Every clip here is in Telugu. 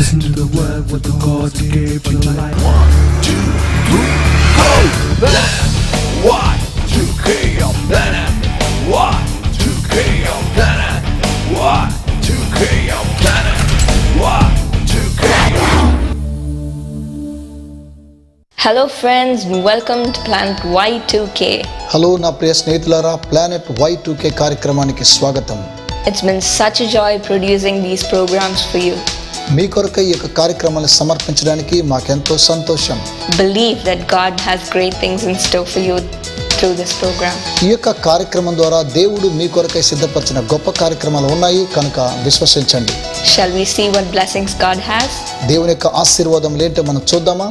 Listen to the word what the God gave you life. 1, 2, 3, go! Y2K of planet. Y2K of planet. Y2K of planet. Y2K. Hello friends, welcome to Planet Y2K. Hello నా ప్రియ స్నేహితులారా, ప్లానెట్ Y2K కార్యక్రమానికి స్వాగతం. It's been such a joy producing these programs for you. మీ కొరకు ఈ యొక్క కార్యక్రమాలను సమర్పించడానికి మాకెంతో సంతోషం. Believe that God has great things in store for you through this program. ఈ యొక్క కార్యక్రమం ద్వారా దేవుడు మీ కొరకై సిద్ధపరిచిన గొప్ప కార్యక్రమాలు ఉన్నాయి కనుక విశ్వసించండి. Shall we see what blessings God has? దేవుని యొక్క ఆశీర్వాదం ఏంటో మనం చూద్దామా?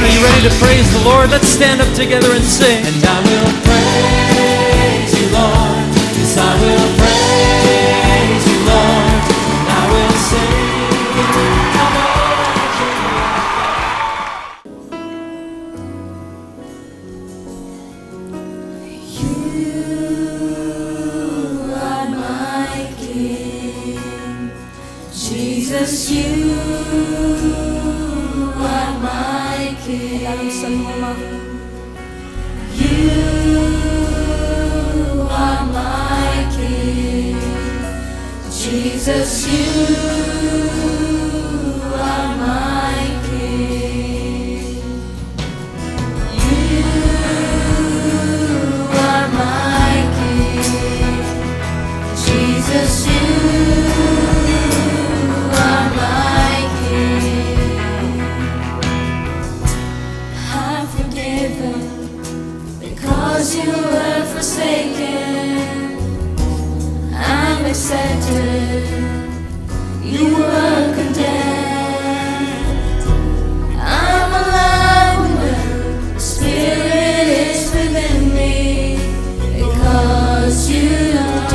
Are you ready to praise the Lord? Let's stand up together and sing. And I will praise you, Lord. Yes, I will praise you, Lord. And I will sing. Come on. You are my King, Jesus. You are my King. You are my King, Jesus. You are my King. You are my King, Jesus. You are my King. I'm forgiven because you were forsaken. I'm accepted. You were condemned. I'm alive when the Spirit is within me because you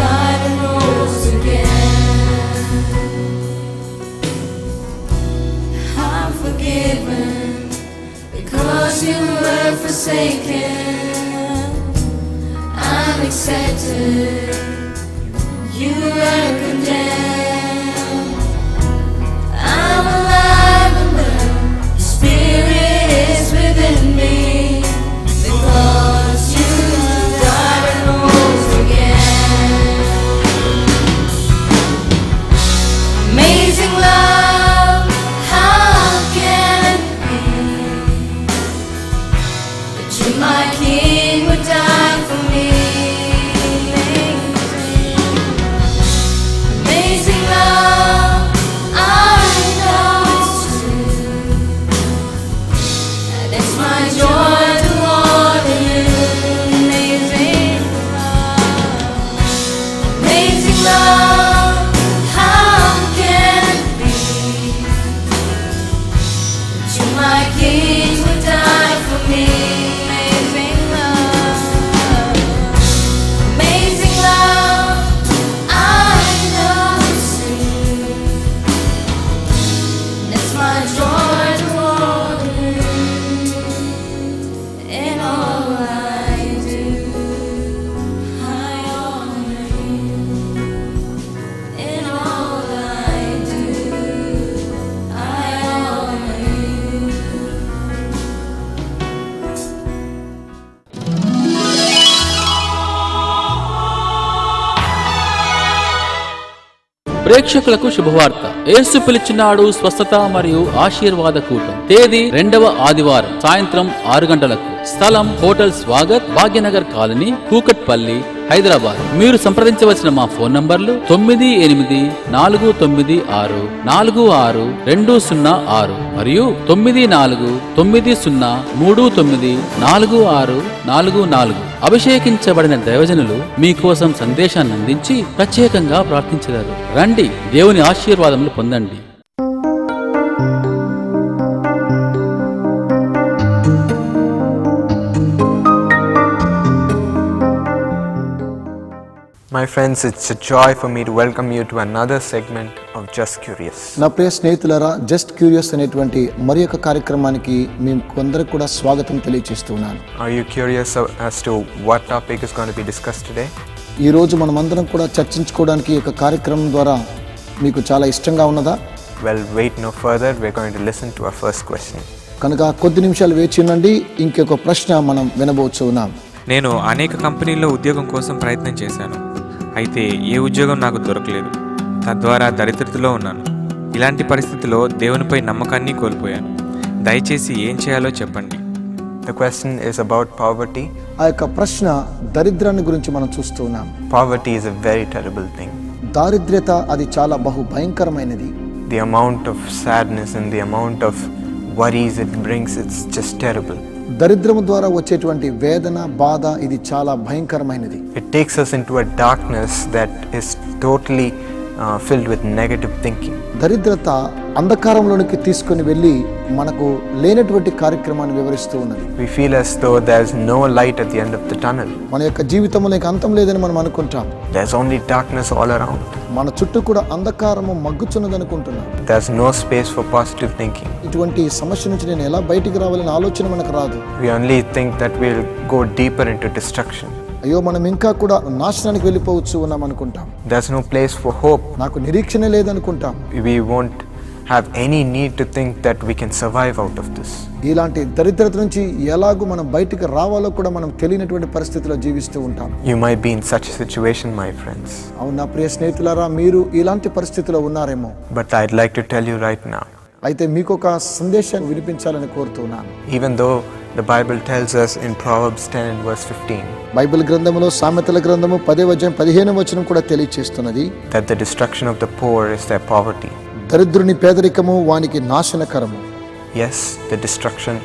died and rose again. I'm forgiven because you were forsaken. I'm accepted. You were condemned. I'm alive and well. The Spirit is within me because you died and rose again. Amazing love, how can it be that you, my King, would die for me? Amazing love, I know it's true, and it's my joy to honor you. Amazing love, how can it be that you, my King, would die for me? Amazing love, I know it's true, and it's my joy to honor you in all I do. I honor you in all I do. I honor you. ప్రేక్షకులకు శుభవార్త. యేసు పిలిచినాడు స్వస్థత మరియు ఆశీర్వాద కూటం. తేదీ 2వ ఆదివారం సాయంత్రం 6 గంటలకు. స్థలం హోటల్ స్వాగత్, భాగ్యనగర్ కాలనీ, కూకట్పల్లి, హైదరాబాద్. మీరు సంప్రదించవలసిన మా ఫోన్ నంబర్లు 9849464620 మరియు 9490394644. అభిషేకించబడిన దైవజనులు మీకోసం సందేశాన్ని అందించి ప్రత్యేకంగా ప్రార్థించగలరు. రండి, దేవుని ఆశీర్వాదములు పొందండి. My friends, it's a joy for me to welcome you to another segment of Just Curious. నా ప్రియ స్నేహితులారా, జస్ట్ క్యూరియస్ అనేటువంటి మరి యొక్క కార్యక్రమానికి మేము కొందరికి కూడా స్వాగతం తెలియజేస్తున్నాను. Are you curious as to what topic is going to be discussed today? ఈ రోజు మనమందరం కూడా చర్చించుకోవడానికి ఈ యొక్క కార్యక్రమం ద్వారా మీకు చాలా ఇష్టంగా ఉన్నదా? Well, wait no further. We're going to listen to our first question. కనుక కొద్ది నిమిషాలు వేచి ఉండండి, ఇంకొక ప్రశ్న మనం వినబోతూ ఉన్నాం. నేను అనేక కంపెనీల్లో ఉద్యోగం కోసం ప్రయత్నం చేశాను. అయితే ఏ ఉద్యోగం నాకు దొరకలేదు. తద్వారా దరిద్రతలో ఉన్నాను. ఇలాంటి పరిస్థితిలో దేవునిపై నమ్మకాన్ని కోల్పోయాను. దయచేసి ఏం చేయాలో చెప్పండి. The question is about poverty. ఆ యొక్క ప్రశ్న దరిద్రాన్ని గురించి మనం చూస్తూ ఉన్నాం. Poverty is a very terrible thing. దారిద్ర్యత అది చాలా బహు భయంకరమైనది. The amount of sadness and the amount of worries it brings, it's just terrible. దరిద్రము ద్వారా వచ్చేటువంటి వేదన, బాధ ఇది చాలా భయంకరమైనది. It takes us into a darkness that is totally filled with negative thinking. దరిద్రత అంధకారంలోనికి తీసుకొని వెళ్ళి మనకు లేనటువంటి కార్యక్రమాన్ని వివరిస్తూ ఉన్నది. We feel as though there's no light at the end of the tunnel. మన యొక్క జీవితంలో అంతం లేదని మనం అనుకుంటాం. There's only darkness all around. మన చుట్టూ కూడా అంధకారము మగ్గుచున్నది అనుకుంటున్నాం. There's no space for positive thinking. ఇటువంటి సమస్య నుంచి నేను ఎలా బయటికి రావాలనే ఆలోచన మనకు రాదు. We only think that we'll go deeper into destruction. అయ్యో మనం ఇంకా కూడా నాశనానికి వెళ్ళిపోవచ్చు ఉన్నాం అనుకుంటాం. There's no place for hope. నాకు నిరీక్షణ లేదనుకుంటాం. We won't have any need to think that we can survive out of this. ఇలాంటి దరిద్రత నుంచి ఎలాగూ మనం బయటికి రావాలో కూడా మనం తెలియనటువంటి పరిస్థితిలో జీవిస్తూ ఉంటాం. You might be in such a situation, my friends. అవును నా ప్రియ స్నేహితులారా, మీరు ఇలాంటి పరిస్థితిలో ఉన్నారేమో. But I'd like to tell you right now. అయితే మీకు ఒక సందేశాన్ని వినిపించాలని కోరుతున్నాను. Even though the Bible tells us in Proverbs 10 and verse 15 Bible గ్రంథములో సామెతల గ్రంథము 10:15 కూడా తెలియచేస్తున్నది that the destruction of the poor is their poverty. దరిద్రుని పేదరికము వానికి నాశనకరము. Yes, the destruction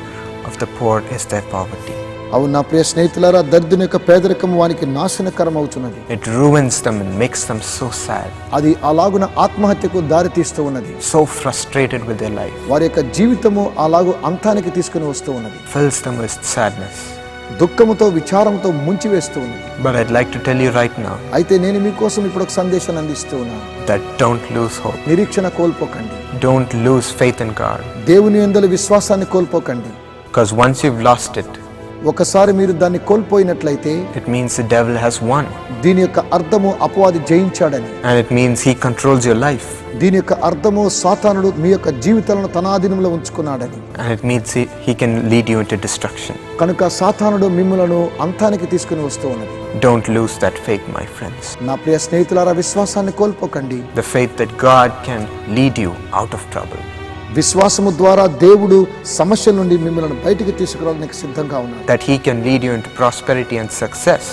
of the poor is their poverty. అవును నా ప్రియ స్నేహితులారా, దరిద్రుని యొక్క పేదరికము వానికి నాశనకరం అవుతున్నది. It ruins them and makes them so sad, అది అలాగున ఆత్మహత్యకు దారి తీస్తూ ఉన్నది. so frustrated with their life, వారి యొక్క జీవితము అలాగు అంతానికి తీసుకుని వస్తూ ఉన్నది. fills them with sadness. దుఃఖముతో విచారంతో ముంచివేస్తూ ఉన్నది. But I'd like to tell you right now అయితే నేను మీకోసం ఇప్పుడు ఒక సందేశాన్ని అందిస్తూ ఉన్నాను. that don't lose hope. నిరీక్షణ కోల్పోకండి. Don't lose faith in God. దేవుని యందు విశ్వాసాన్ని కోల్పోకండి. Because once you've lost it, ఒకసారి మీరు దాన్ని కోల్పోయినట్లయితే it means the devil has won. దీని యొక్క అర్థము అపవాది జయించాడని. And it means he controls your life. దీని యొక్క అర్థము సాతానుడు మీ యొక్క జీవితాలను తన ఆధీనంలో ఉంచుకున్నాడని. And it means he can lead you into destruction. కనుక సాతానుడు మిమ్ములను అంతానికి తీసుకుని వస్తూ ఉన్నది. Don't lose that faith, my friends. నా ప్రియ స్నేహితులారా, విశ్వాసాన్ని కోల్పోకండి. The faith that God can lead you out of trouble. విశ్వాసము ద్వారా దేవుడు సమస్యల నుండి మిమ్మల్ని బయటికి తీసుకురావడానికి సిద్ధంగా ఉన్నాడు. That he can lead you into prosperity and success.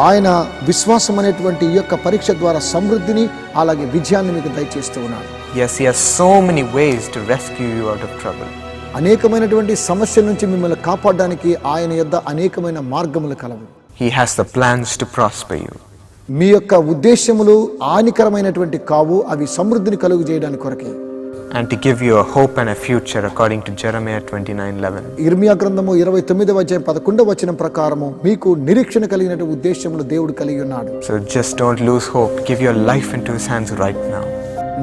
ఆయన విశ్వాసం అనేటువంటి ఈ యొక్క పరీక్ష ద్వారా సమృద్ధిని అలాగే విజయాన్ని మీకు దయచేస్తూ ఉన్నాడు. Yes, he has so many ways to rescue you out of trouble. అనేకమైనటువంటి సమస్యల నుంచి మిమ్మల్ని కాపాడడానికి ఆయన యొద్ద అనేకమైన మార్గములు కలవు. He has the plans to prosper you. మీ యొక్క ఉద్దేశములు హానికరమైనటువంటి కావు, అవి సమృద్ధిని కలుగు చేయడానికి కొరకే. And to give you a hope and a future according to Jeremiah 29:11. ఇర్మియా గ్రంథము 29:11 ప్రకారము మీకు నిరీక్షణ కలిగిన ఉద్దేశములు దేవుడు కలిగి ఉన్నాడు. So just don't lose hope. Give your life into his hands right now.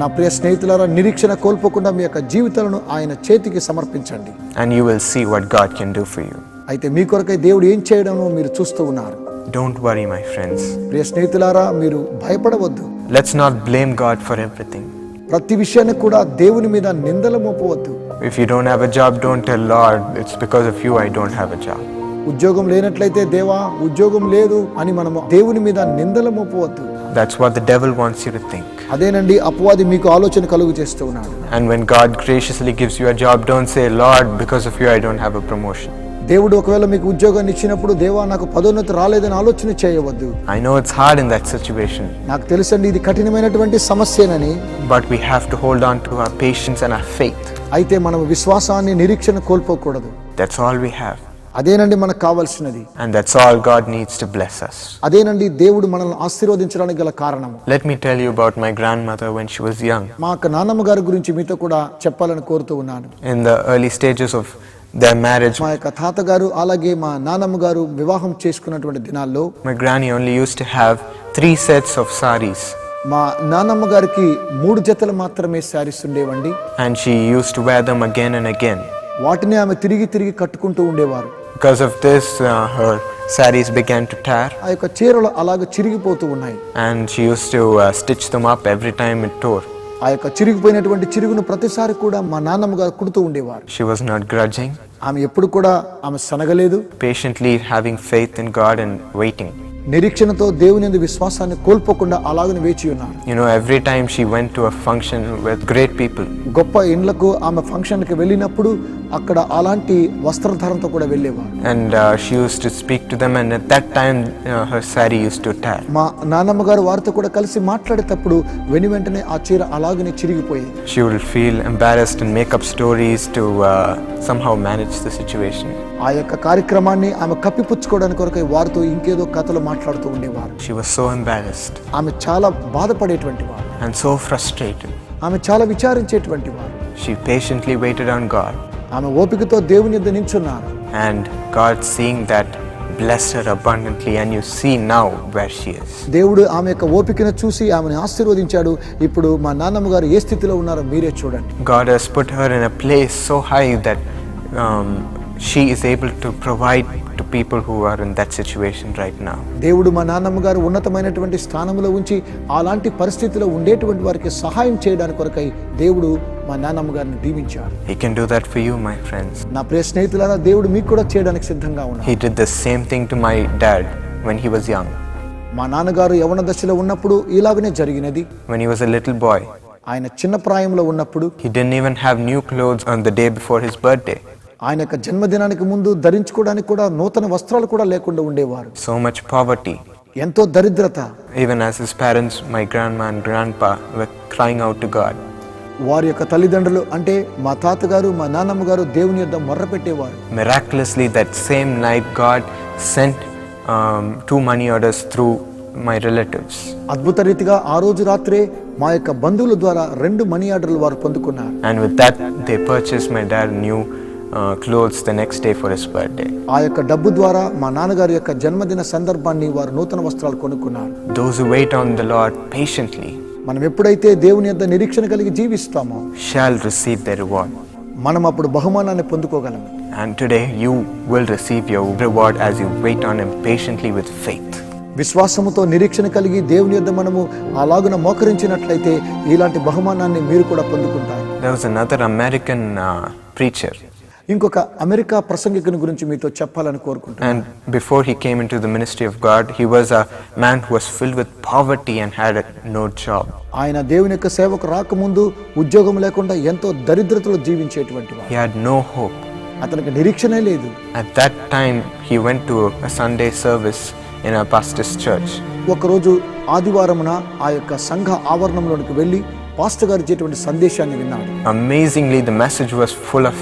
నా ప్రియ స్నేహితులారా, నిరీక్షణ కోల్పోకుండా మీ యొక్క జీవితాలను ఆయన చేతికి సమర్పించండి. And you will see what God can do for you. అయితే మీ కొరకై దేవుడు ఏం చేయడమో మీరు చూస్తూ ఉన్నారు. Don't worry, my friends. ప్రియ స్నేహితులారా, మీరు భయపడవద్దు. Let's not blame God for everything. ప్రతి విషయాన్ని కూడా దేవుని మీద నిందలు మోపవద్దు. If you don't have a job, don't tell Lord, it's because of you I don't have a job. ఉద్యోగం లేనట్లయితే దేవా ఉద్యోగం లేదు అని మనము దేవుని మీద నిందలు మోపవద్దు. That's what the devil wants you to think. అదేనండి అపవాది మీకు ఆలోచన కలుగు చేస్తూ ఉన్నాడు. And when God graciously gives you a job, don't say, Lord, because of you I don't have a promotion. దేవుడు ఒకవేళ మీకు ఉద్యోగాన్ని ఇచ్చినప్పుడు దేవా నాకు పదోన్నతి రాలేదని ఆలోచన చేయవద్దు. I know it's hard in that situation. నాకు తెలుసండి ఇది కఠినమైనటువంటి సమస్యనని. But we have to hold on to our patience and our faith. అయితే మనం విశ్వాసాన్ని నిరీక్షణ కోల్పోకూడదు. That's all we have. అదేనండి మనకు కావాల్సినది. And that's all God needs to bless us. అదేనండి దేవుడు మనల్ని ఆశీర్వదించడానికి గల కారణము. Let me tell you about my grandmother when she was young. మా నాన్నమ్మ గారి గురించి మీతో కూడా చెప్పాలని కోరుతూ ఉన్నాను. In the early stages of their marriage, మా యొక్క తాతగారు అలాగే మా నాన్నమ్మ గారు వివాహం చేసుకున్నటువంటి దినాల్లో my granny only used to have 3 sets of saris. మా నాన్నమ్మ గారికి 3 జతలు మాత్రమే శారీస్ ఉండేవండి. And she used to wear them again and again. వాటిని ఆమె తిరిగి తిరిగి కట్టుకుంటూ ఉండేవారు. Because of this, her saris began to tear. ఆ యొక్క చీరలు అలాగ చిరిగిపోతూ ఉన్నాయి. And she used to stitch them up every time it tore. ఆ యొక్క చిరిగిపోయినటువంటి చిరుగును ప్రతిసారి కూడా మా నాన్నమ్మ గారు కుడుతూ ఉండేవారు. She was not grudging, ఆమె ఎప్పుడు కూడా ఆమె సనగలేదు. patiently having faith in God and waiting. నిరీక్షణతో దేవుని యందు విశ్వాసాన్ని కోల్పోకుండా అలాగనే వేచి ఉన్నారు. You know, every time she went to a function with great people, గొప్ప ఇండ్లకు ఆమె ఫంక్షన్కి వెళ్ళినప్పుడు అక్కడ అలాంటి వస్త్రధారణతో కూడా వెళ్ళేవారు. and she used to speak to them, and at that time her sari used to tear. మా నాన్నమ్మ గారు వారితో కూడా కలిసి మాట్లాడేటప్పుడు వెంటనే ఆ చీర అలాగనే చిరిగిపోయేది. She would feel embarrassed and make up stories to somehow manage the situation. ఆ యొక్క కార్యక్రమాన్ని ఆమె కప్పిపుచ్చుకోవడానికి కొరకై వారితో ఇంకేదో కథలు మాట్లాడుతూ ఉండేవారు. She was so embarrassed ఆమె చాలా బాధపడేటువంటి వారు. and so frustrated. ఆమె చాలా విచారించేటువంటి వారు. She patiently waited on God, ఆమె ఓపికతో దేవుని యొద్ద నించున్నారు. and God, seeing that, blessed her abundantly, and you see now where she is. దేవుడు ఆమె యొక్క ఓపికను చూసి ఆమెను ఆశీర్వదించాడు. ఇప్పుడు మా నాన్నమ్మ గారు ఏ స్థితిలో ఉన్నారో మీరే చూడండి. God has put her in a place so high that she is able to provide to people who are in that situation right now. దేవుడు మా నాన్నమ్మ గారు ఉన్నతమైనటువంటి స్థానంలో ఉంచి అలాంటి పరిస్థితిలో ఉండేటువంటి వారికి సహాయం చేయడానికి కొరకై దేవుడు మా నాన్నమ్మ గారిని దీవించాడు. He can do that for you, my friends. నా ప్రియ స్నేహితులారా, దేవుడు మీకు కూడా చేయడానికి సిద్ధంగా ఉన్నాడు. He did the same thing to my dad when he was young. మా నాన్నగారు యవ్వన దశలో ఉన్నప్పుడు ఇలాగనే జరిగినది. When he was a little boy, ఆయన చిన్న ప్రాయంలో ఉన్నప్పుడు he didn't even have new clothes on the day before his birthday. ఆయన యొక్క జన్మదినానికి ముందు ధరించుకోవడానికి కూడా నూతన వస్త్రాలు కూడా లేకుండా ఉండేవారు. So much poverty. ఎంతో దరిద్రత. Even as his parents, my grandma and grandpa, were crying out to God. వారి యొక్క తల్లిదండ్రులు అంటే మా తాతగారు మా నాన్నమ్మ గారు దేవుని యొద్ద మొర్ర పెట్టేవారు. Miraculously, that same night, God sent 2 money orders through my relatives. అద్భుత రీతిగా ఆ రోజు రాత్రే మా యొక్క బంధువుల ద్వారా 2 మనీ ఆర్డర్లు వారు పొందుకున్నారు. And with that, they purchased my dad new clothes the next day for his birthday. ఆ యొక్క డబ్బు ద్వారా మా నాన్నగారి యొక్క జన్మదిన సందర్భాన్ని వారు నూతన వస్త్రాలు కొనుక్కున్నారు. Those who wait on the Lord patiently మనం ఎప్పుడైతే దేవుని యొద్ద నిరీక్షణ కలిగి జీవిస్తామో shall receive their reward. మనం అప్పుడు బహుమానాన్ని పొందుకోగలం. And today you will receive your reward as you wait on Him patiently with faith. విశ్వాసముతో నిరీక్షణ కలిగి దేవుని యొద్ద మనము అలాగున మోకరించినట్లయితే ఇలాంటి బహుమానాన్ని మీరు కూడా పొందుకుంటారు. There was another American preacher. ఇంకొక అమెరికా ప్రసంగికుని గురించి మీతో చెప్పాలని కోరుకుంటున్నాను. And before he came into the ministry of God, he was a man who was filled with poverty and had no job. ఆయన దేవుని యొక్క సేవకు రాకముందు ఉద్యోగం లేకుండా ఎంతో దరిద్రతలో జీవించేటువంటి వాడు. He had no hope. అతనికి నిరీక్షణే లేదు. At that time, he went to a Sunday service in a pastor's church. ఒకరోజు ఆదివారమున ఆ యొక్క సంఘ ఆవరణంలోనికి వెళ్ళి పాస్టర్ గారు ఇచ్చేటువంటి సందేశాన్ని విన్నాడు. Amazingly, the message was full of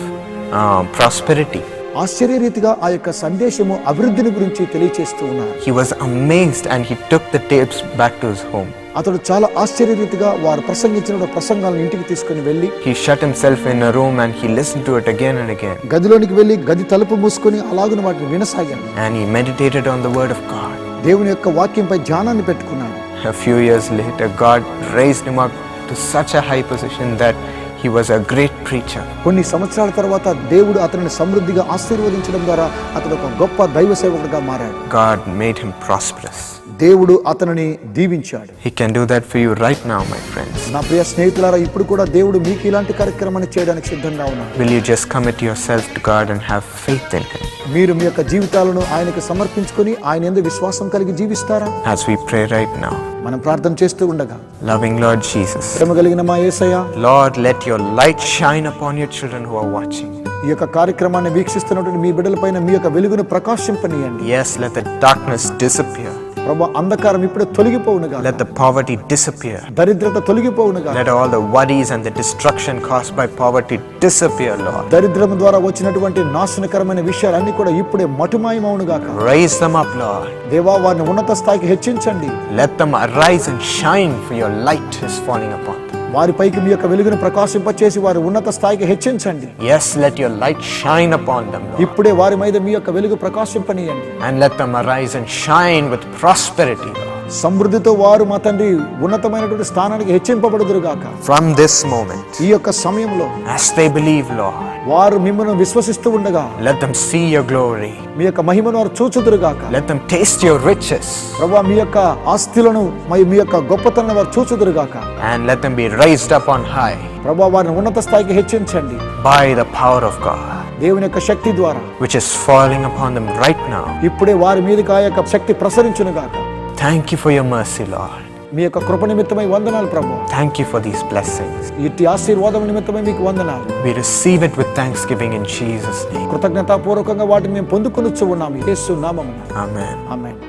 prosperity. ఆశ్చర్యరీతిగా ఆ యొక్క సందేశము అభివృద్ధిని గురించి తెలియచేస్తూ ఉన్నారు. He was amazed and he took the tapes back to his home. అతడు చాలా ఆశ్చర్యరీతిగా వారు ప్రసంగించిన ప్రసంగాలను ఇంటికి తీసుకుని వెళ్ళి He shut himself in a room and he listened to it again and again. గదిలోనికి వెళ్ళి గది తలుపు మూసుకొని అలాగున వాటిని వినసాగాడు. And he meditated on the word of God. దేవుని యొక్క వాక్యంపై ధ్యానాన్ని పెట్టుకున్నాడు. A few years later, God raised him up to such a high position that he was a great preacher. కొన్ని సంవత్సరాల తర్వాత దేవుడు అతనిని సమృద్ధిగా ఆశీర్వదించడం ద్వారా అతడు ఒక గొప్ప దైవ సేవకుడిగా మారాడు. God made him prosperous. దేవుడు అతనిని దీవించాడు. He can do that for you right now, my friends. నా ప్రియ స్నేహితులారా, ఇప్పుడు కూడా దేవుడు మీకు ఇలాంటి కార్యక్రమాన్ని చేయడానికి సిద్ధంగా ఉన్నాడు. Will you just commit yourself to God and have faith in Him? మీరు మీ యొక్క జీవితాలను ఆయనకు సమర్పించుకొని ఆయన యందు విశ్వాసం కలిగి జీవిస్తారా? As we pray right now, మనం ప్రార్థన చేస్తూ ఉండగా, loving Lord Jesus, ప్రేమ కలిగిన మా యేసయ్య, Lord, let your light shine upon your children who are watching. ఈ యొక్క కార్యక్రమాన్ని వీక్షిస్తున్నటువంటి మీ బిడ్డలపైన మీ యొక్క వెలుగును ప్రకాశింపనీయండి. Yes, let the darkness disappear. ప్రభువా, అంధకారం ఇప్పుడే తొలగిపోవునుగా. Let the poverty disappear. దరిద్రత తొలగిపోవునుగా. Let all the worries and the destruction caused by poverty disappear, Lord. దరిద్రం ద్వారా వచ్చినటువంటి నాశనకరమైన విషయాలన్నీ కూడా ఇప్పుడే మటుమాయమవునుగాక. Raise them up, Lord. దేవా, వారిని ఉన్నత స్థాయికి హెచ్చించండి. Let them arise and shine, for your light is falling upon them. వారిపైకి మీ యొక్క వెలుగును ప్రకాశింపచేసి వారి ఉన్నత స్థాయికి హెచ్చించండి. Yes, let your light shine upon them, Lord. ఇప్పుడే వారి మీద మీ యొక్క వెలుగు ప్రకాశింపనీయండి. And let them arise and shine with prosperity, Lord. సమృద్ధితో వారు మా తండ్రి ఉన్నతమైనటువంటి స్థానానికి హెచ్చింపబడుదురుగాక. From this moment, ఈ యొక్క సమయంలో as they believe, Lord, వారు మిమ్మల్ని విశ్వసిస్తూ ఉండగా let them see your glory. మీ యొక్క మహిమను వారు చూచుదురుగాక. Let them taste your riches. ప్రభువా మీ యొక్క ఆస్తులను మీ యొక్క గొప్పతనాన్ని వారు చూచుదురుగాక. And let them be raised up on high ప్రభువా వారిని ఉన్నత స్థాయికి హెచ్చించండి by the power of God, దేవుని యొక్క శక్తి ద్వారా. which is falling upon them right now. ఇప్పుడే వారి మీదకి ఆ యొక్క శక్తి ప్రసరించునుగాక. Thank you for your mercy, Lord. మీ యొక్క కృప నిమిత్తమై వందనాలు ప్రభు. Thank you for these blessings. ఇట్టి ఆశీర్వాదం నిమిత్తమై మీకు వందనాలు. We receive it with thanksgiving in Jesus' name. కృతజ్ఞతాపూర్వకంగా వాటిని మేము పొందుకొనుచు ఉన్నాము యేసు నామమున. Amen. Amen.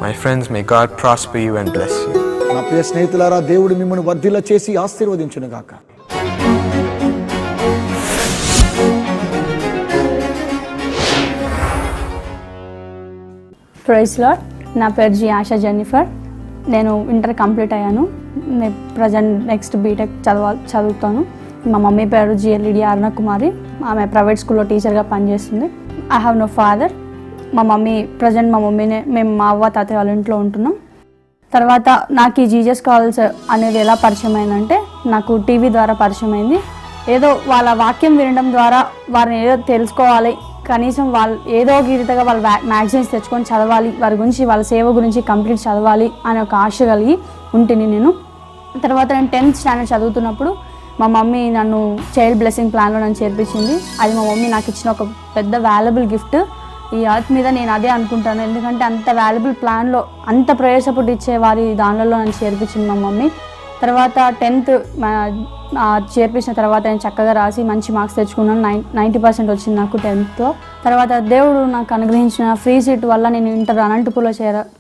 My friends, may God prosper you and bless you. నా ప్రియ స్నేహితులారా, దేవుడు మిమ్మల్ని వర్ధిల్ల చేసి ఆశీర్వదించునుగాక. Praise lord. నా పేరు జి ఆశా జెన్నిఫర్. నేను ఇంటర్ కంప్లీట్ అయ్యాను. ప్రజెంట్ నెక్స్ట్ బీటెక్ చదువుతాను. మా మమ్మీ పేరు జిఎల్ఈడి అరుణ కుమారి. ఆమె ప్రైవేట్ స్కూల్లో టీచర్గా పనిచేస్తుంది. I have no father. మా మమ్మీనే మేము మా అవ్వ తాతయ్య వాళ్ళ ఇంట్లో ఉంటున్నాం. తర్వాత నాకు ఈ జీజస్ కాల్స్ అనేది ఎలా పరిచయం అయిందంటే, నాకు టీవీ ద్వారా పరిచయం అయింది. ఏదో వాళ్ళ వాక్యం వినడం ద్వారా వారిని ఏదో తెలుసుకోవాలి, కనీసం వాళ్ళు ఏదో ఒక రీతిగా వాళ్ళ మ్యాగజైన్స్ తెచ్చుకొని చదవాలి, వారి గురించి వాళ్ళ సేవ గురించి కంప్లీట్ చదవాలి అనే ఒక ఆశ కలిగి ఉంటుంది నేను. తర్వాత నేను 10th స్టాండర్డ్ చదువుతున్నప్పుడు మా మమ్మీ నన్ను చైల్డ్ బ్లెస్సింగ్ ప్లాన్లో నన్ను చేర్పించింది. అది మా మమ్మీ నాకు ఇచ్చిన ఒక పెద్ద వాల్యుబుల్ గిఫ్ట్. ఈ అర్త్ మీద నేను అదే అనుకుంటాను, ఎందుకంటే అంత వాల్యుబుల్ ప్లాన్లో అంత ప్రవేశపుట్టి ఇచ్చే వారి దానిలో నన్ను చేర్పించింది మా మమ్మీ. తర్వాత 10th చేర్పించిన తర్వాత నేను చక్కగా రాసి మంచి మార్క్స్ తెచ్చుకున్నాను. 90% వచ్చింది నాకు 10thలో. తర్వాత దేవుడు నాకు అనుగ్రహించిన ఫ్రీ సీట్ వల్ల నేను ఇంటర్ అనంతపూర్లో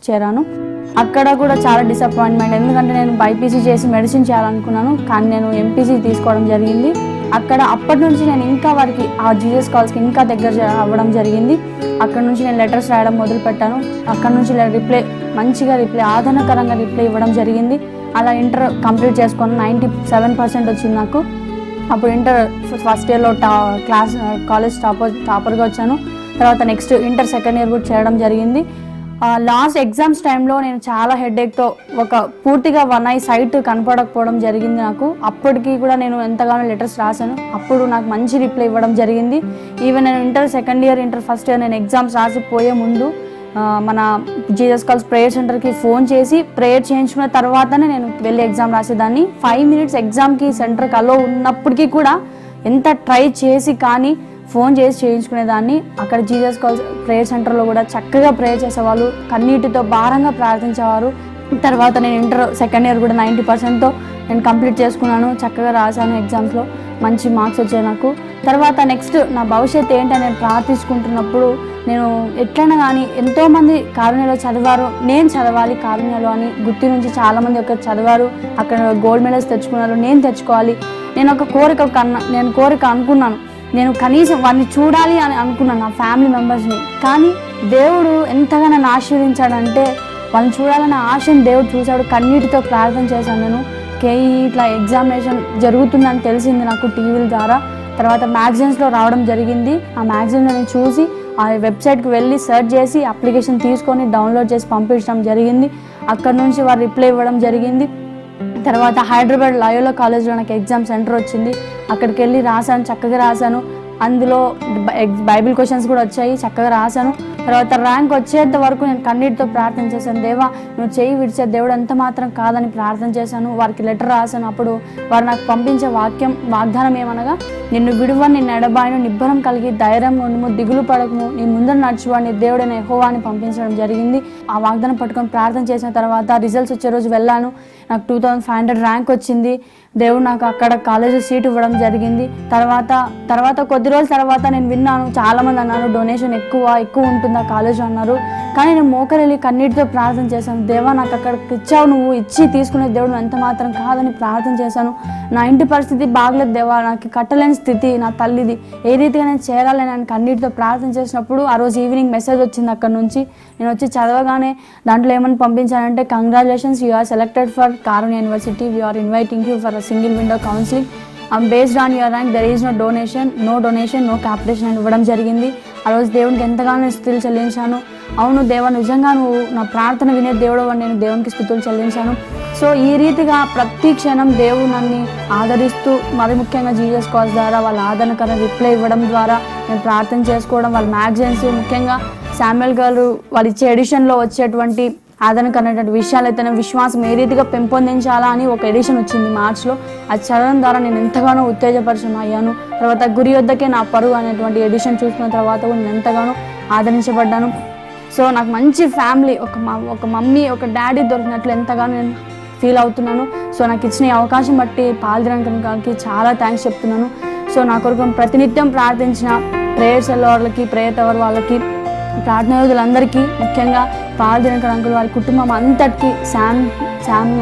చేరాను. అక్కడ కూడా చాలా డిసప్పాయింట్మెంట్, ఎందుకంటే నేను బైపీసీ చేసి మెడిసిన్ చేయాలనుకున్నాను, కానీ నేను ఎంపీసీ తీసుకోవడం జరిగింది. అప్పటి నుంచి నేను ఇంకా వారికి ఆ జీసస్ కాల్స్కి ఇంకా దగ్గర అవ్వడం జరిగింది. అక్కడ నుంచి నేను లెటర్స్ రాయడం మొదలుపెట్టాను. అక్కడ నుంచి మంచిగా ఆదరణకరంగా రిప్లై ఇవ్వడం జరిగింది. అలా ఇంటర్ కంప్లీట్ చేసుకొని 97% వచ్చింది నాకు. అప్పుడు ఇంటర్ ఫస్ట్ ఇయర్లో కాలేజ్ టాపర్గా వచ్చాను. తర్వాత నెక్స్ట్ ఇంటర్ సెకండ్ ఇయర్ కూడా చేయడం జరిగింది. లాస్ట్ ఎగ్జామ్స్ టైంలో నేను చాలా హెడేక్తో పూర్తిగా 1 eye సైట్ కనపడకపోవడం జరిగింది నాకు. అప్పటికి కూడా నేను ఎంతగానో లెటర్స్ రాశాను. అప్పుడు నాకు మంచి రిప్లై ఇవ్వడం జరిగింది. ఈవెన్ నేను inter second year inter first year నేను ఎగ్జామ్స్ రాసిపోయే ముందు మన జీసస్ కాల్స్ ప్రేయర్ సెంటర్కి ఫోన్ చేసి ప్రేయర్ చేయించుకున్న తర్వాతనే నేను వెళ్ళి ఎగ్జామ్ రాసేదాన్ని. 5 minutes ఎగ్జామ్కి సెంటర్కి అలో ఉన్నప్పటికీ కూడా ఎంత ట్రై చేసి కానీ ఫోన్ చేసి చేయించుకునేదాన్ని. అక్కడ జీసస్ కాల్స్ ప్రేయర్ సెంటర్లో కూడా చక్కగా ప్రేయర్ చేసేవాళ్ళు, కన్నీటితో భారంగా ప్రార్థించేవారు. తర్వాత నేను ఇంటర్ సెకండ్ ఇయర్ కూడా 90%తో నేను కంప్లీట్ చేసుకున్నాను. చక్కగా రాశాను, ఎగ్జామ్స్లో మంచి మార్క్స్ వచ్చాయి నాకు. తర్వాత నెక్స్ట్ నా భవిష్యత్తు ఏంటని నేను ప్రార్థించుకుంటున్నప్పుడు నేను ఎట్లయినా కానీ ఎంతోమంది కారుణ్యలో చదివారు, నేను చదవాలి కారుణ్యలో అని గుర్తు నుంచి చాలామంది చదివారు, అక్కడ గోల్డ్ మెడల్స్ తెచ్చుకున్నారు, నేను తెచ్చుకోవాలి. నేను కోరిక అనుకున్నాను, నేను కనీసం వారిని చూడాలి అని అనుకున్నాను, నా ఫ్యామిలీ మెంబర్స్ని. కానీ దేవుడు ఎంతగా నన్ను ఆశీర్వదించాడంటే వాళ్ళని చూడాలన్న ఆశను దేవుడు చూశాడు. కన్నీటితో ప్రార్థన చేశాను నేను. ఇట్లా ఎగ్జామినేషన్ జరుగుతుందని తెలిసింది నాకు టీవీల ద్వారా. తర్వాత మ్యాగజైన్స్లో రావడం జరిగింది. ఆ మ్యాగజైన్లో నేను చూసి ఆ వెబ్సైట్కి వెళ్ళి సెర్చ్ చేసి అప్లికేషన్ తీసుకొని డౌన్లోడ్ చేసి పంపించడం జరిగింది. అక్కడ నుంచి వారు రిప్లై ఇవ్వడం జరిగింది. తర్వాత హైదరాబాద్ లయోలా కాలేజ్లో నాకు ఎగ్జామ్ సెంటర్ వచ్చింది. అక్కడికి వెళ్ళి రాశాను, చక్కగా రాశాను. అందులో బైబిల్ క్వశ్చన్స్ కూడా వచ్చాయి, చక్కగా రాశాను. తర్వాత ర్యాంక్ వచ్చేంత వరకు నేను కన్నీటితో ప్రార్థన చేశాను. దేవా నువ్వు చేయి విడిచే దేవుడు ఎంత మాత్రం కాదని ప్రార్థన చేశాను. వారికి లెటర్ రాశాను. అప్పుడు వారు నాకు పంపించే వాగ్దానం ఏమనగా, నిన్ను విడువని, నిన్ను ఎడబాయను, నిబ్బరం కలిగి ధైర్యంగా ఉండుము, దిగులు పడకము, నీ ముందర నడుచువాడిని దేవుడైన యెహోవా అని పంపించడం జరిగింది. ఆ వాగ్దానం పట్టుకొని ప్రార్థన చేసిన తర్వాత రిజల్ట్స్ వచ్చే రోజు వెళ్ళాను. నాకు 2500 ర్యాంక్ వచ్చింది. దేవుడు నాకు అక్కడ కాలేజీ సీట్ ఇవ్వడం జరిగింది. తర్వాత కొద్ది రోజుల తర్వాత నేను విన్నాను, చాలామంది అన్నారు డొనేషన్ ఎక్కువ ఉంటుందా కాలేజ్ అన్నారు. కానీ నేను మోకరెళ్ళి కన్నీటితో ప్రార్థన చేశాను. దేవా నాకు అక్కడికి ఇచ్చావు, నువ్వు ఇచ్చి తీసుకునే దేవుడు ఎంత మాత్రం కాదని ప్రార్థన చేశాను. నా ఇంటి పరిస్థితి బాగలేదు దేవా, నాకు కట్టలేని స్థితి, నా తల్లిది, ఏ రీతిగా నేను చేరాలని నేను కన్నీటితో ప్రార్థన చేసినప్పుడు ఆ రోజు ఈవినింగ్ మెసేజ్ వచ్చింది అక్కడ నుంచి. నేను వచ్చి చదవగానే దాంట్లో ఏమని పంపించానంటే, congratulations, you are selected for Karunya university, we are inviting you for single window counselling based on your rank, there is no donation, no capitation అని ఇవ్వడం జరిగింది. ఆ రోజు దేవునికి ఎంతగానో స్థితులు చెల్లించాను. అవును దేవా, నిజంగా నువ్వు నా ప్రార్థన వినే దేవుడు అని నేను దేవునికి స్తుతులు చెల్లించాను. సో ఈ రీతిగా ప్రతి క్షణం దేవుడు నన్ను ఆదరిస్తూ, మరి ముఖ్యంగా జీసస్ కాజ్ ద్వారా వాళ్ళ ఆదరణకర రిప్లై ఇవ్వడం ద్వారా నేను ప్రార్థన చేసుకోవడం, వాళ్ళ మ్యాగజైన్స్ ముఖ్యంగా శామ్యుయల్ గారు వాళ్ళు ఇచ్చే ఎడిషన్లో వచ్చేటువంటి ఆదరణకరమైనటువంటి విషయాలు అయితేనే విశ్వాసం ఏ రీతిగా పెంపొందించాలా అని ఒక ఎడిషన్ వచ్చింది మార్చ్లో. అది చదవడం ద్వారా నేను ఎంతగానో ఉత్తేజపరిచయం అయ్యాను. తర్వాత గురి వద్దకే నా పరుగు అనేటువంటి ఎడిషన్ చూసుకున్న తర్వాత నేను ఎంతగానో ఆదరించబడ్డాను. సో నాకు మంచి ఫ్యామిలీ, ఒక మమ్మీ ఒక డాడీ దొరికినట్లు ఎంతగానో నేను ఫీల్ అవుతున్నాను. సో నాకు ఇచ్చిన ఈ అవకాశం బట్టి పాల్దినకి చాలా థ్యాంక్స్ చెప్తున్నాను. సో నా కొరకు ప్రతినిత్యం ప్రార్థించిన ప్రేయర్ సెల్ వాళ్ళకి, ప్రేయర్ టవర్ వాళ్ళకి, ప్రార్థన యోధులందరికీ, ముఖ్యంగా పాల్దినకర్ అంకుల్ వాళ్ళ కుటుంబం అంతటికి, శామ్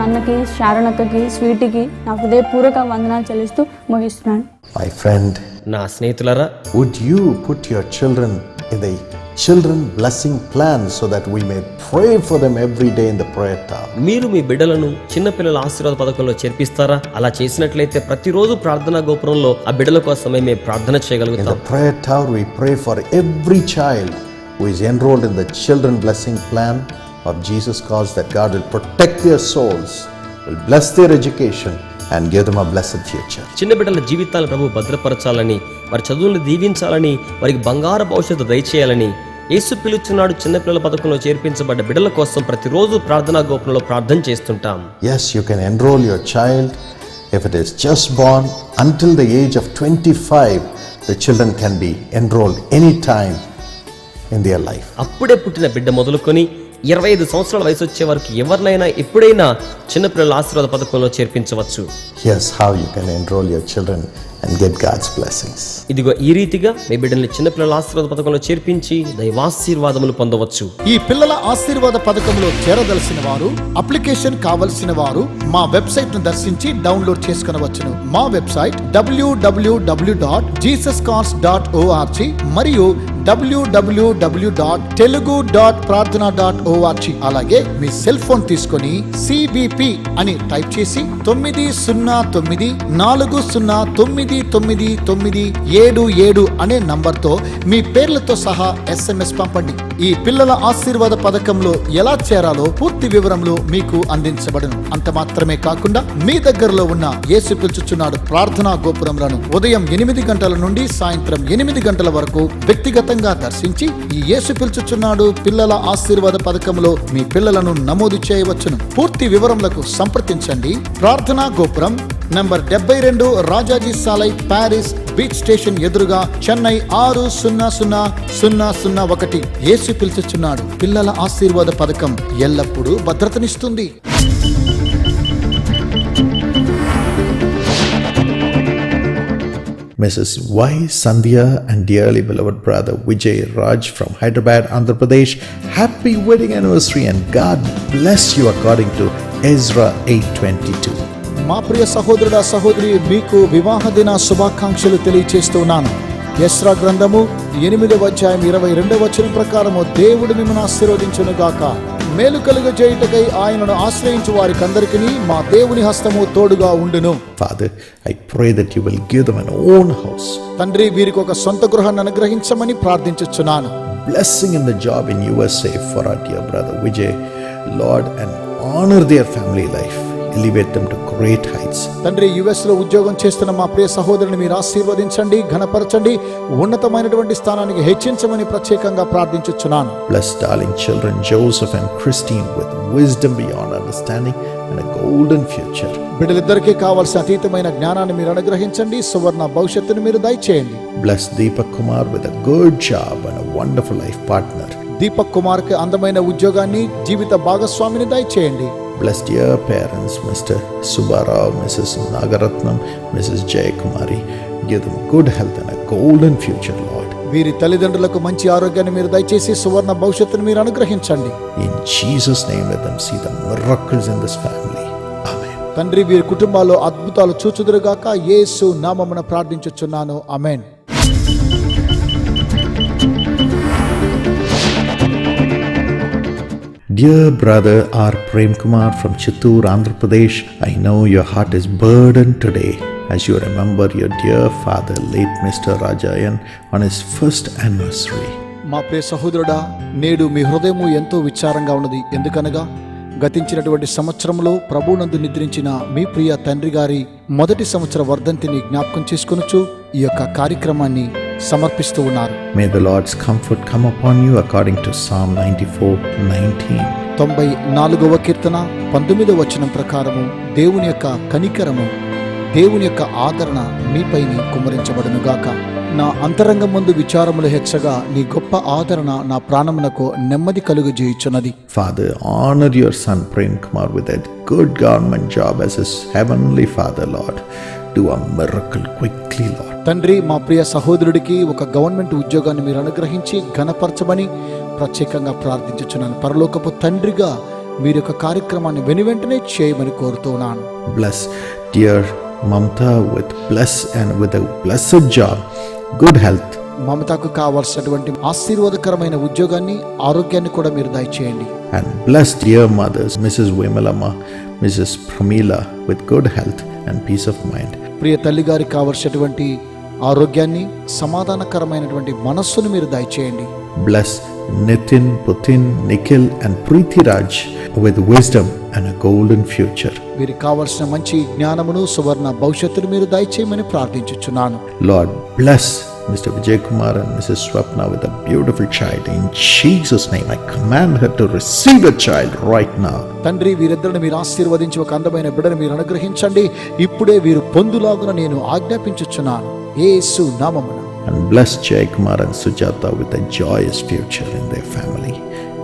అన్నకి, శారణ్ అక్కకి, స్వీటీకి నా హృదయపూర్వక వందనాలు చెల్లిస్తూ ముగిస్తున్నాను. My friend, నా స్నేహితులారా, would you put your children in the children blessing plan so that we may pray for them every day in the prayer tower? మీరు మీ బిడ్డలను చిన్నపిల్లల ఆశీర్వాద పథకంలో చేర్పిస్తారా? అలా చేసినట్లయితే ప్రతిరోజు ప్రార్థనా గోపురంలో ఆ బిడ్డల కోసమే మేము ప్రార్థన In చేయగలుగుతాం. the prayer tower we pray for every child who is enrolled in the children blessing plan of Jesus cause, that God will protect their souls, will bless their education and give them a blessed future. చిన్న బిడ్డల జీవితాలను ప్రభు భద్రపరచాలని, వారి చదువులను దీవించాలని, వారికి బంగారు భవిష్యత్తు దయచేయాలని యేసు పిలుచున్నాడు చిన్నపిల్లల పథకంలో చేర్పించబడ్డ బిడ్డల కోసం ప్రతిరోజు ప్రార్థనా గోపురంలో ప్రార్థన చేస్తుంటాం. Yes, you can enroll your child if it is just born until the age of 25. The children can be enrolled anytime in their life. అప్పుడే పుట్టిన బిడ్డ మొదలుకొని 25 సంవత్సరాల వయసు వచ్చే వరకు ఎవరినైనా ఎప్పుడైనా చిన్నపిల్లల ఆశీర్వాద పథకంలో చేర్పించవచ్చు. Here's how you can enroll your children and get God's blessings. ఇదిగో ఈ రీతిగా మీ బిడ్డల్ని చిన్నపిల్లల ఆశీర్వాద పథకంలో చేర్పించి దైవాశీర్వాదములు పొందవచ్చు. ఈ పిల్లల ఆశీర్వాద పథకంలో చేరదలసిన వారు, అప్లికేషన్ కావలసిన వారు మా వెబ్సైట్ ను దర్శించి డౌన్లోడ్ చేసుకొనవచ్చును. మా వెబ్సైట్ www.jesuscars.org మరియు www.telugu.prarthana.org. అలాగే మీ సెల్ ఫోన్ తీసుకొని CBP అని టైప్ చేసి 909409977 అనే నంబర్తో మీ పేర్లతో సహా SMS పంపండి. ఈ పిల్లల ఆశీర్వాద పథకంలో ఎలా చేరాలో పూర్తి వివరములు మీకు అందించబడును. అంత మాత్రమే కాకుండా మీ దగ్గరలో ఉన్న యేసు పిలుచుచున్నాడు ప్రార్థనా గోపురములను ఉదయం 8 గంటల నుండి సాయంత్రం 8 గంటల వరకు వ్యక్తిగతంగా దర్శించి ఈ యేసు పిలుచుచున్నాడు పిల్లల ఆశీర్వాద పథకంలో మీ పిల్లలను నమోదు చేయవచ్చును. పూర్తి వివరములకు సంప్రదించండి. ప్రార్థనా గోపురం number 72, Rajaji Salai, Paris beach station ఎదురుగా, చెన్నై 600001. యేసు పిలుచుచున్నాడు పిల్లల ఆశీర్వాద పథకం ఎల్లప్పుడూ భద్రతనిస్తుంది. Mrs. Y. Sandhya and dearly beloved brother Vijay Raj from Hyderabad, Andhra Pradesh, happy wedding anniversary and God bless you according to Ezra 8:22. మా ప్రియ సహోదరుడా సహోదరి, మీకు వివాహ దిన శుభాకాంక్షలు తెలియచేస్తున్నాను. యెస్రా గ్రంథము 8వ అధ్యాయం 22వ వచనం ప్రకారము దేవుడు మిమ్మల్ని ఆశీర్వదించును గాక. మేలు కలుగజేయుటకై ఆయనను ఆశ్రయించు వారికందరికీ మా దేవుని హస్తము తోడుగా ఉండును. Father, I pray that you will give them an own house. తండ్రి, వీరికి ఒక సొంత గృహాన్ని అనుగ్రహించమని ప్రార్థించుచున్నాను. Blessing in the job in USA for our dear brother Vijay, Lord, and honor their family life. Elevate them to great heights. తండ్రి, US లో ఉద్యోగం చేస్తున్న మా ప్రియ సహోదరుని మీరు ఆశీర్వదించండి, ఘనపరచండి, ఉన్నతమైనటువంటి స్థానానికి హెచ్చించమని ప్రత్యేకంగా ప్రార్థించుచున్నాను. Bless darling children Joseph and Christine with wisdom beyond understanding and a golden future. బిడ్డలిద్దరికీ కావాల్సిన అతీతమైన జ్ఞానాన్ని మీరు అనుగ్రహించండి, సువర్ణ భవిష్యత్తును మీరు దయచేయండి. Bless Deepak Kumar with a good job and a wonderful life partner. Deepak Kumar కి అందమైన ఉద్యోగాన్ని, జీవిత భాగస్వామిని దయచేయండి. Bless dear parents Mr. Subbarao, Mrs. Nagaratnam, Mrs. Jayakumari. Give them good health and a golden future, Lord. వీరి తల్లిదండ్రులకు మంచి ఆరోగ్యాన్ని మీరు దయచేసి సువర్ణ భవిష్యత్తును మీరు అనుగ్రహించండి. In Jesus' name, let them see the miracles in this family. Amen. తండ్రి, వీరి కుటుంబాల్లో అద్భుతాలు చూచుదురుగాక. యేసు నామమున ప్రార్థించుచున్నాను. ఆమేన్. Dear brother R. Prem Kumar from Chittoor, Andhra Pradesh, I know your heart is burdened today as you remember your dear father, late Mr. Rajayan, on his first anniversary. మా ప్రియ సహోదరుడా, నేడు మీ హృదయము ఎంతో విచారంగా ఉన్నది. ఎందుకనగా గతించినటువంటి సంవత్సరంలో ప్రభువునందు నిద్రించిన మీ ప్రియ తండ్రి గారి మొదటి సంవత్సర వర్ధంతిని జ్ఞాపకం చేసుకొనుచు ఈ యొక్క కార్యక్రమాన్ని సమర్పిస్తూ ఉన్నారు. May the Lord's comfort come upon you according to Psalm 94:19. 94వ కీర్తన 19వ వచనం ప్రకారము దేవుని యొక్క కనికరము, దేవుని యొక్క ఆదరణ మీపైని కుమ్మరించబడునుగాక. నా అంతరంగం ముందు విచారములు హెచ్చగా నీ గొప్ప ఆదరణ నా ప్రాణమునకు నెమ్మది కలుగజేయుచున్నది. Father, honor your son Prem Kumar with a good government job as his heavenly Father, Lord. Do a miracle quickly, Lord. తండ్రి, మా ప్రియ సహోదరుడికి ఒక గవర్నమెంట్ ఉద్యోగాన్ని మీరు అనుగ్రహించి ఘనపరచమని ప్రత్యేకంగా ప్రార్థించుచున్నాను. పరలోకపు తండ్రిగా మీరు యొక్క కార్యక్రమాన్ని వెనువెంటనే చేయమని కోరుతున్నాను. Bless dear Mamta with a blessed job, good health. మమతకు కావాల్సినటువంటి ఆశీర్వాదకరమైన ఉద్యోగాన్ని, ఆరోగ్యాన్ని కూడా మీరు దయచేయండి. And bless dear mothers, Mrs. Vimalama, Mrs. Pramila with good health and peace of mind. ప్రియ తల్లి గారికి కావాల్సినటువంటి ఆరోగ్యాన్ని, సమాధానకరమైనటువంటి మనస్సును మీరు దయచేయండి. Bless Nitin, Putin, Nikhil and Preeti Raj with wisdom and a golden future. వీరికి కావాల్సిన మంచి జ్ఞానమును, సువర్ణ భవిష్యత్తును మీరు దయచేయమని ప్రార్థించుచున్నాను. Lord, bless Mr. Vijay Kumar and Mrs. Swapna with a beautiful child. In Jesus' name, I command her to receive a child right now. తండ్రి, వీరిద్దరిని మీరు ఆశీర్వదించి ఒక అందమైన బిడ్డను మీరు అనుగ్రహించండి. ఇప్పుడే వీరు పొందులాగున నేను ఆజ్ఞాపించుచున్నాను యేసు నామమున. And bless Jay Kumar and Sujata with a joyous future in their family.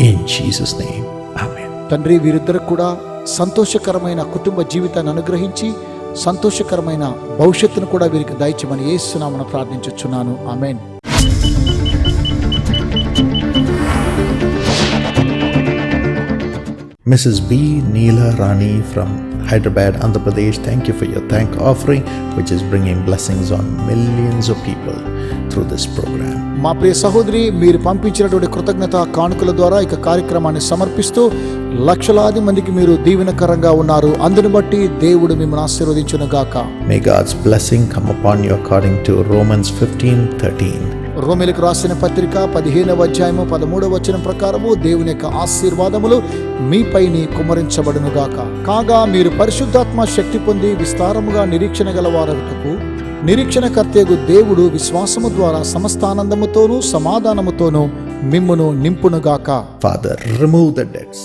In Jesus' name, Amen. తండ్రి, వీరిద్దరికి కూడా సంతోషకరమైన కుటుంబ జీవితాన్ని అనుగ్రహించి సంతోషకరమైన భవిష్యత్తును కూడా వీరికి దయచేయమని యేసు నామమున ప్రార్థించుచున్నాను. ఆమేన్. Mrs. B. Neela Rani from Hyderabad, Andhra Pradesh, thank you for your thank offering, which is bringing blessings on millions of people through this program. మా ప్రియ సహోదరి, మీరు పంపించినటువంటి కృతజ్ఞత కానుకల ద్వారా ఇక కార్యక్రమాన్ని సమర్పిస్తూ లక్షలాది మందికి మీరు దీవెనకరంగా ఉన్నారు. అందుని బట్టి దేవుడు మిమ్మల్ని ఆశీర్వదించును గాక. May God's blessing come upon you according to Romans 15:13. రోమీయులకు రాసిన పత్రిక 15వ అధ్యాయము 13వ వచనం ప్రకారము దేవుని యొక్క ఆశీర్వాదములు మీపైని కుమ్మరించబడును గాక. కాగా మీరు పరిశుద్ధాత్మ శక్తి పొంది విస్తారముగా నిరీక్షణ గలవారగుటకు నిరీక్షణకర్తయగు దేవుడు విశ్వాసము ద్వారా సమస్త ఆనందముతోనూ సమాధానముతోనూ మిమ్మును నింపునుగాక. Father, remove the debts.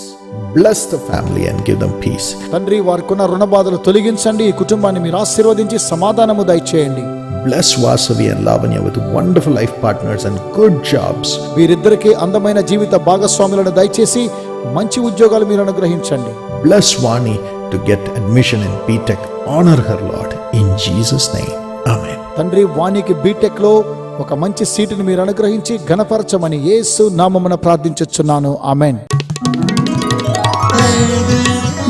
Bless the family and give them peace. తండ్రి, వారికున్న రుణ బాధలు తొలగించండి. ఈ కుటుంబాన్ని మీరు ఆశీర్వదించి సమాధానము దయచేయండి. Bless Vasavi and Lavanya with wonderful life partners and good jobs. వీరిద్దరికీ అందమైన జీవిత భాగస్వాములను దయచేసి మంచి ఉద్యోగాలు మీరు అనుగ్రహించండి. Bless Vani to get admission in BTech. Honor her, Lord, in Jesus' name. Amen. తండ్రి, వానికి బీటెక్ లో ఒక మంచి సీటును మీరు అనుగ్రహించి ఘనపరచమని యేసు నామమున ప్రార్థించుచున్నాను. ఆమేన్.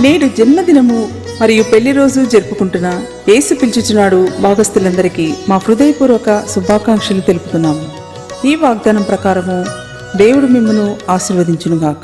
నేడు జన్మదినము మరియు పెళ్లి రోజు జరుపుకుంటున్న యేసు పిలుచుచున్నాడు భాగస్థులందరికీ మా హృదయపూర్వక శుభాకాంక్షలు తెలుపుతున్నాము. ఈ వాగ్దానం ప్రకారము దేవుడు మిమ్మును ఆశీర్వదించునుగాక.